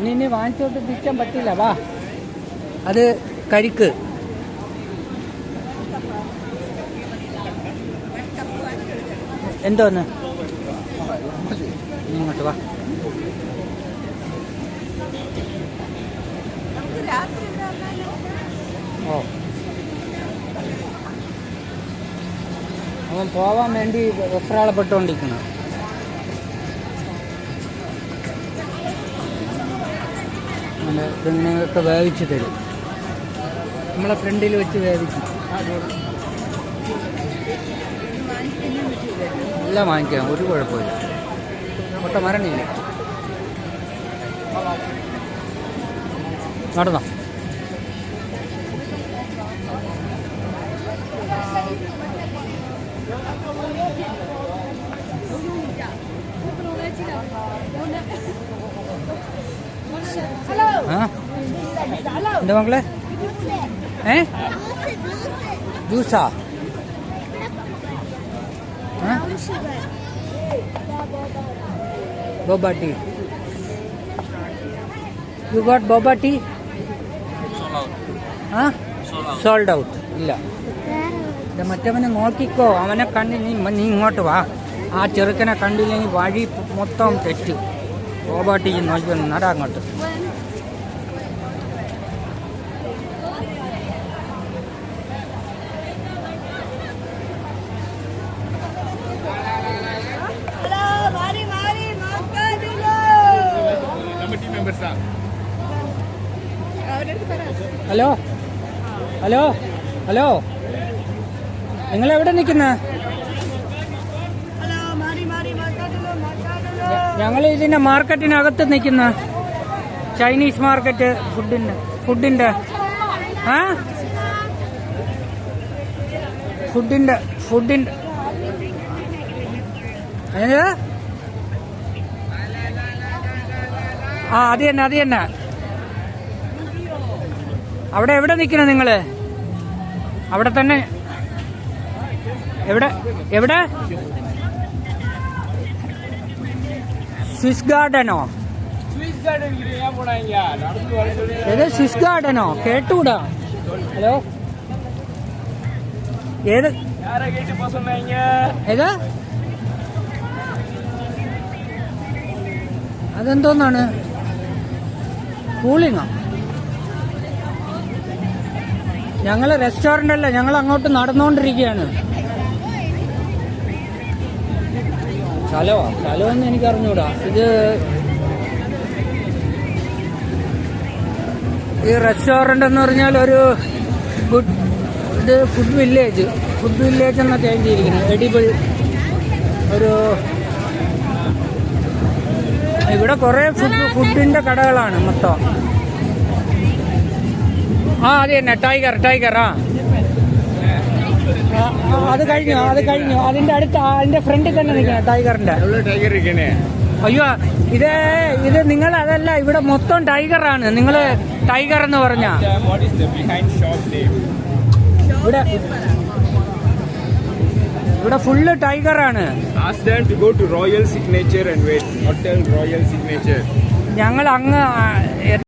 ഇനി വാങ്ങിച്ചോട്ട് തിരിക്കാൻ പറ്റില്ല. വാ, അത് കരിക്ക്. എന്തോന്ന് ഇങ്ങോട്ട് വാ. ഓ, അവൻ പോവാൻ വേണ്ടി വെപ്രാളപ്പെട്ടുകൊണ്ടിരിക്കണം. പെണ്ണുങ്ങൾക്ക് വേവിച്ച് തരും. നമ്മളെ ഫ്രണ്ടിൽ വെച്ച് വേവിക്കും. എല്ലാം വാങ്ങിക്കാം, ഒരു കുഴപ്പമില്ല. ഒട്ട മരണില്ല. നടന്നോ? എന്താ മക്കളെ? ജ്യൂസാ? Boba tea. You got boba tea? Sold out. ഇല്ല, മറ്റവനെ നോക്കിക്കോ. അവനെ കണ്ടി നീ ഇങ്ങോട്ട് വാ. ആ ചെറുക്കനെ കണ്ടില്ലെങ്കിൽ വഴി മൊത്തം തെറ്റ്. ബോബ ടീ നോക്കി നടാ അങ്ങോട്ട്. ഹലോ ഹലോ ഹലോ, നിങ്ങളെവിടെ നിൽക്കുന്ന? ഞങ്ങൾ ഇതിന്റെ മാർക്കറ്റിനകത്ത് നിൽക്കുന്ന. ചൈനീസ് മാർക്കറ്റ് ഫുഡിന്റെ അത് തന്നെ. അവിടെ എവിടെ നിൽക്കണ നിങ്ങള്? അവിടെ തന്നെ. എവിടെ? സ്വിസ് ഗാർഡനോ? സ്വിസ് ഗാർഡനോ? കേട്ടൂടാ. ഹലോ, ഏത്? ഏതാ? അതെന്തോന്നാണ്? കൂളിങ്ങോ? ഞങ്ങള് റെസ്റ്റോറന്റ് അല്ല, ഞങ്ങൾ അങ്ങോട്ട് നടന്നുകൊണ്ടിരിക്കുകയാണ്. സ്ഥലമൊന്നും എനിക്ക് അറിഞ്ഞൂടാ. ഈ റെസ്റ്റോറന്റ് എന്ന് പറഞ്ഞാൽ ഒരു ഫുഡ് വില്ലേജ് എന്നൊക്കെ എഴുതിയിരിക്കുന്നത്. എഡിബിൾ ഒരു ഇവിടെ കുറെ ഫുഡിന്റെ കടകളാണ് മൊത്തം. അത് തന്നെ ടൈഗർ. അത് കഴിഞ്ഞു. അതിന്റെ അടുത്ത് അതിന്റെ ഫ്രണ്ടിൽ തന്നെ നിൽക്കണം ടൈഗറിന്റെ. അയ്യോ, ഇത് നിങ്ങൾ അതല്ല, ഇവിടെ മൊത്തം ടൈഗറാണ്. നിങ്ങള് ടൈഗർ എന്ന് പറഞ്ഞ ഇവിടെ ഫുള്ള് ടൈഗറാണ്. ഞങ്ങൾ അങ്ങ്